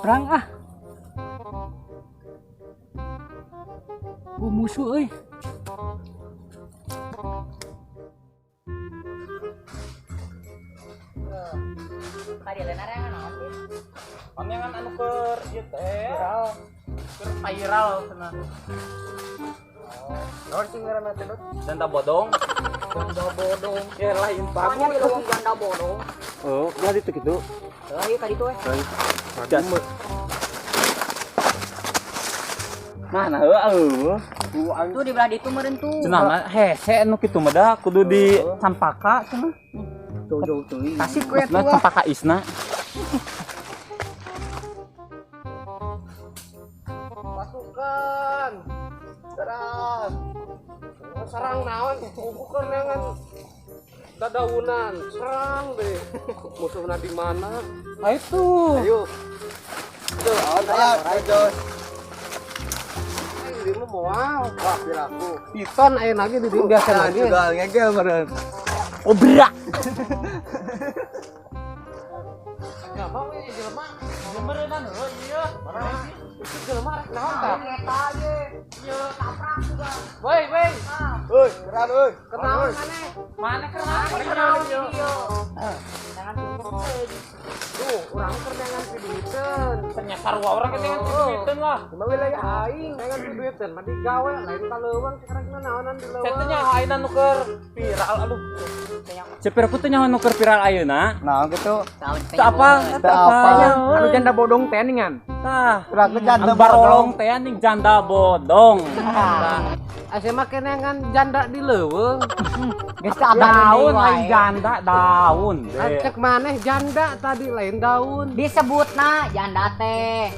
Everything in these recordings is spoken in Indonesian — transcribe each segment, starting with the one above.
Perang ah. Musuh euy. Panjangan anu keur ieu teh keur viral cenah. Naon sih ngaranna teh, Dot? Janda bodong. Janda bodong. Ya lain Panya bagus. di leuweung janda bodong. Oh, jadi itu gitu. Ieu ka ditu we. Mana heuh? Tuh di belah ditu meureun tuh. Cenah mah hese anu kitu mah da kudu di sampaka cenah. Jauh-jauh teuing. Tasik we Nah, tuh. sampaka isna. Pasukan. Serang. Serang naon? Bukan dengan dadaunan. Serang deh. Musuhna di mana? Ayo tuh. Ayo. Tuh, ayo. Ini mah moal. Wah, piraku. Piton aya lagi di dieu biasa lagi. Juga ngegel meureun. Obrak. Ya mau we jelema. Meureunnan heuh ieu. Itu jelema rek naon tah? Eta ye. Ieu taprak juga. Woi, woi. Euy, keran euy. Kenaon maneh? Mana kenaon? Kenaon ieu? Jangan duitkeun. Tuh, urang keur dengan duitkeun. Ternyata sarua orang kan dengan duiteun lah. Cuma wilayah aing dengan duitkeun mah digawe lain ka leuweung sekarang naonan di leuweung. Saya teh ayeuna nu keur viral aduh. Cepir aku teh nyaho nu keur viral ayeuna. Nah, gitu. Teu apa? Teu apa? Anu janda bodong teh ningan. Tah. Kurang janda Anu barolong teh ning janda bodong. Asa mah kenengan janda di leuweung. Geus Daun lain janda daun. Cek maneh janda tadi lain daun. Disebutna janda teh.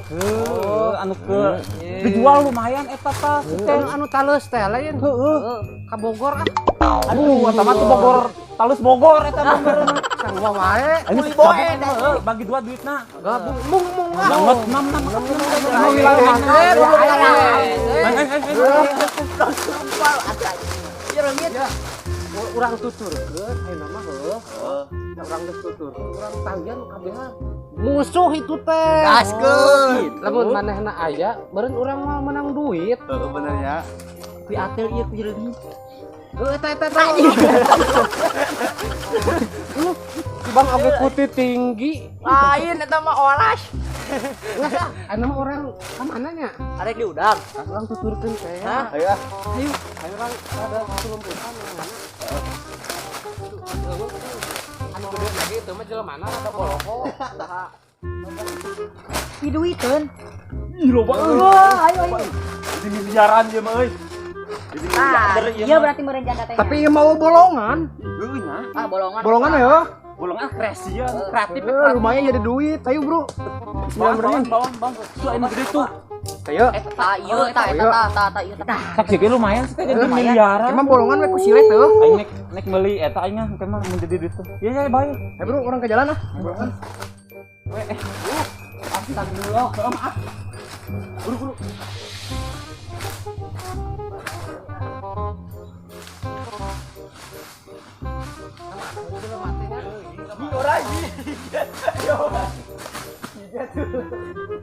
Anu ke dijual lumayan eta tah. Anu talus teh lain. Heeh. Ka Bogor ah. Aduh, eta mah tuh Bogor, talus Bogor eta mah beureuh. Sarua wae. Ini bagi dua duitna. Gabung mung ah. Banget 6. Urang tuturkeun ayeuna mah heuh. Urang geus tutur. Urang tanggian kabehan. Musuh itu teh. Gaskeun. Lamun manehna aya, meureun urang mah menang duit. Heeh bener ya. Di atel ieu pilih. Eta Bang oge putih tinggi. Lain eta mah oras. Geus ah, anu mah urang ka mana nya? Arek di udang. Urang tuturkeun teh. Hah? Ayo. Ayo, urang ada tulumputan yang mana? Anu gede lagi itu mah jelemana rada boloko. Piduiteun. Ih, loba euy. Wah, ayo. Di miliaran ieu mah euy. Iya berarti meureun janda teh. Tapi ieu mau bolongan. Euy nah. bolongan. Bolongan ya. Bolongan kreasi ya, kreatif. Lumayan jadi duit. Ayo, Bro. Bawang. Tuh ini gede tuh. Ayo. Eta ieu eta ieu eta. Sakit lumayan sih jadi Lumayan. miliaran. Emang bolongan we ku sile tuh. Aing nek meuli eta aing mah emang mun jadi duit tuh. Ya bae. Ayo, Bro, orang ke jalan ah. Bolongan. Astagfirullah. Maaf. Buru.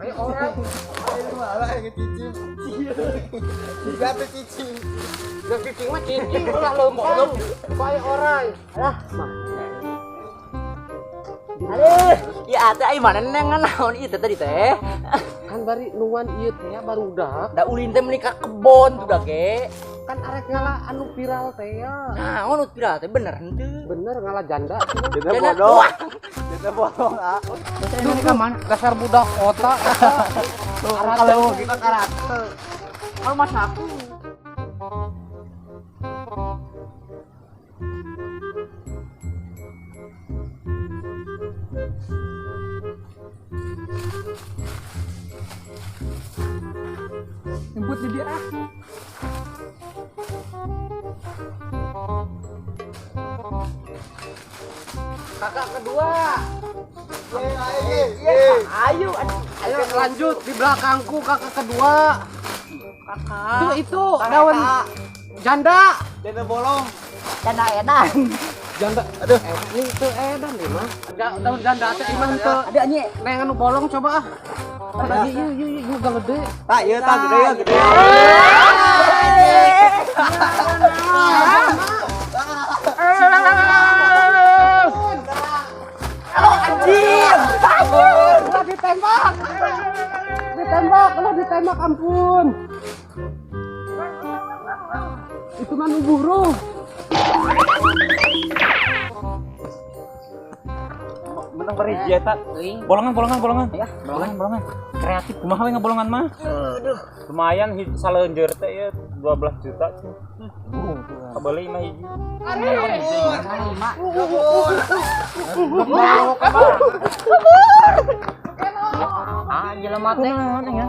Ayo orang. Ayo malah ngecicim. Juga tuh cicing. Yang cicing mah cicing ulah leumpong. Bae orang. Alah, mah. Aduh, ya atuh ai mana nengan naon ieu tadi teh. Kan bari nuan ieu teh barudak. Da ulin teh meuli ka kebon tuh da ge. Kan arek ngala anu viral teh ya. Nah, anu viral teh bener henteu. Bener ngala janda. Janda bodong. Janda bodong ah. Duh, ka mana? Dasar budak kota. Kalau kita karakter. Kalau mas aku. Jemput di dia ah. Kakak kedua. Ayo, Ayo lanjut di belakangku kakak kedua. kakak. Tuh itu daun janda. Janda bolong. Janda edan. Janda. Aduh, ini tuh edan deh mah. Daun janda teh iman tuh. Ada nyi. Neng anu bolong coba ah. Tadi yuk gede. Tak, iya tak gede ya, gede. Ditembak ampun. Itu mah buru. Menang berhiji eta. Bolongan. Ya, bolongan. Kreatif kumaha we ngabolongan mah? Lumayan saleunjeur teh ya 12 juta. Kabeli mah hiji. Ah, jelema teh. Ya.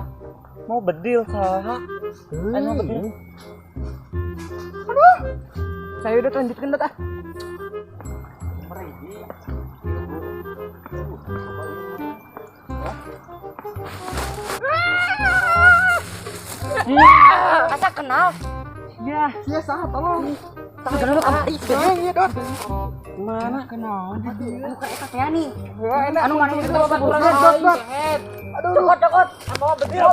Mau bedil saha? Mau bedil. Saya udah lanjutkan dah. Asa kenal? Ya saha tolong. Tak kenal kamari. Mana kenal? Anu ka eta teh nih. Anu mana itu obat Cokot. Apa bedil?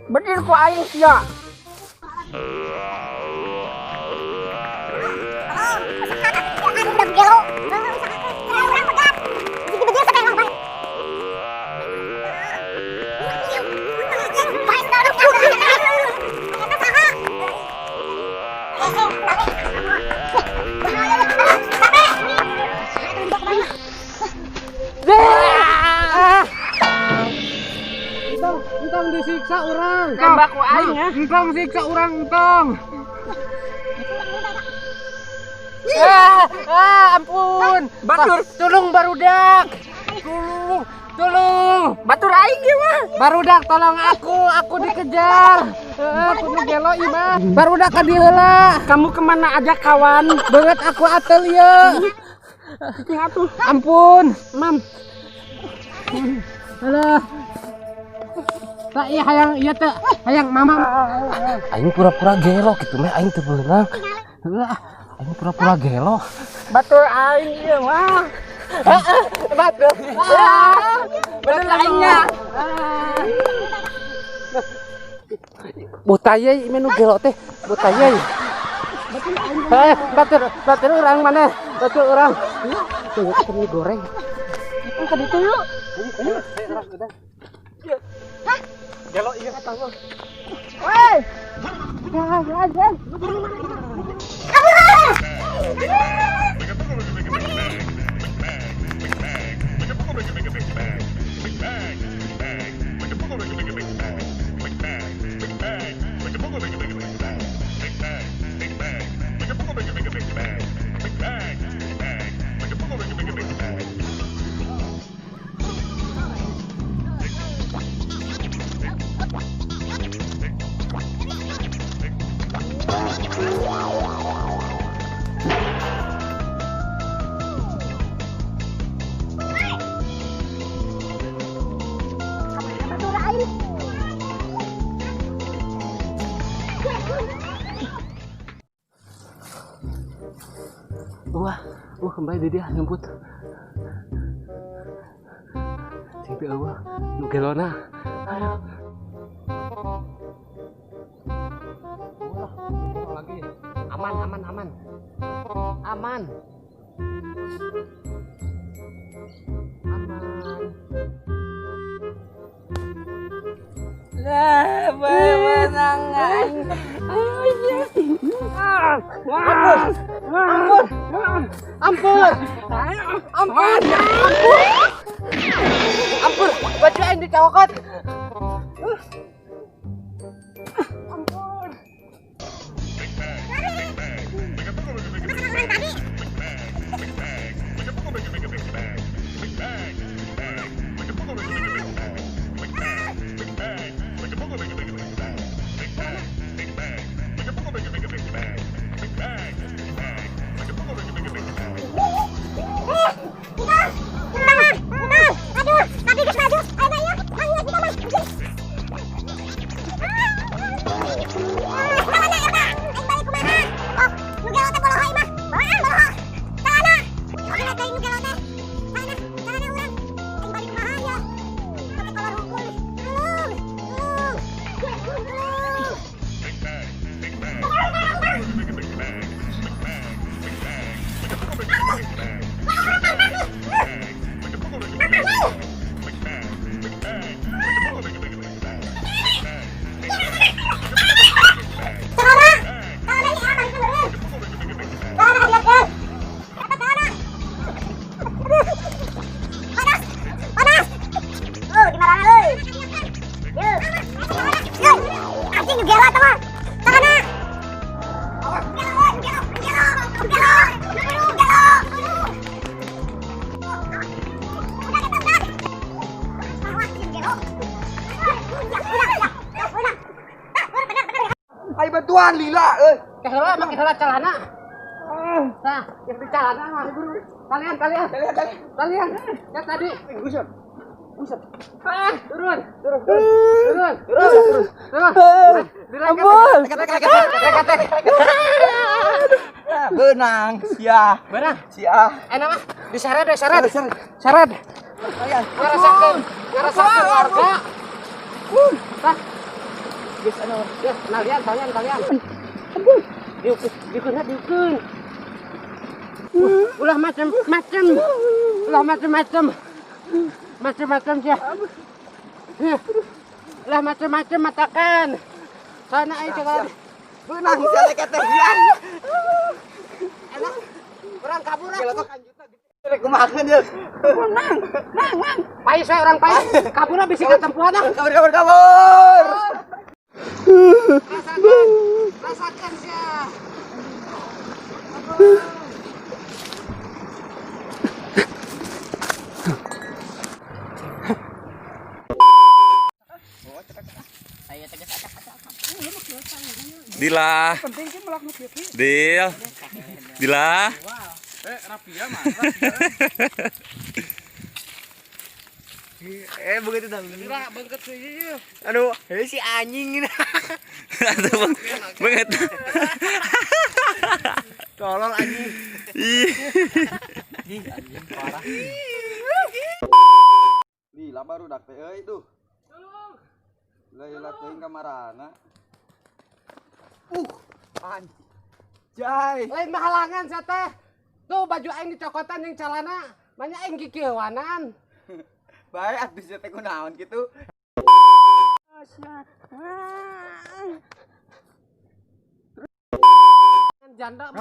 Bedil ku aing sia. Entong disiksa orang. Tembak ku aing ya. Entong siksa orang entong. Ampun. Batur. Tolong barudak. Tolong. Batur aing ge mah. Barudak tolong aku dikejar. Aku ngegelo ieu mah. Barudak ka dieu heula. Kamu kemana aja kawan? Beungeut aku atelier. Cicing atuh. Ampun, Mam. Alah. Tak iya hayang ieu teh, hayang Mama. Aing pura-pura gelo kitu mah aing teu beunang. Heuh, aing pura-pura gelo. Batur aing ieu mah. Batur. Bener aingnya. Butaya ieu menu gelo teh, butaya. Batur urang mana? Batur urang. Tuh, ini goreng. Ka ditu yuk. Gelo ieu eta mah. Woi. Kembali di dia nyebut. Simpi Allah, nu gelona. Ayo. Lagi. Aman. Lah, menangan. Ampun, baju aing dicokot. Aduh, tapi geus maju. Ayo, ayo kita mah. anjing gelo teman. Takana. Ay bantuan lila, Keheula make heula calana. Nah, yang di calana mah. Kalian. Ya tadi. Buset. Turun. Ampun. Benang, sia. Enak mah diseret. Seret. Ngarasakeun warga. Tah. Geus anu, kalian. Diukun. Ulah macam-macam sih. Ulah macam-macam matakan. Sana aing coba. Benang sia lek teh. Enak. Orang kabur. Rek kumaha dia. Mang. Pai saya orang pai. Kabur bisi ka tempuan ah. Kabur. Rasakan sih. Dila. Begitu dah. Bangket sih. Aduh, si anjing ini. Banget. Tolong anjing. Anjing parah. Lila baru dak teh euy tuh. Lila teuing kamarana. Anjay. Lain halangan sia teh. Tuh baju aing dicokotan yang celana. Banyak aing kikieuanan. Bae atuh sia teh kunaon kitu. Janda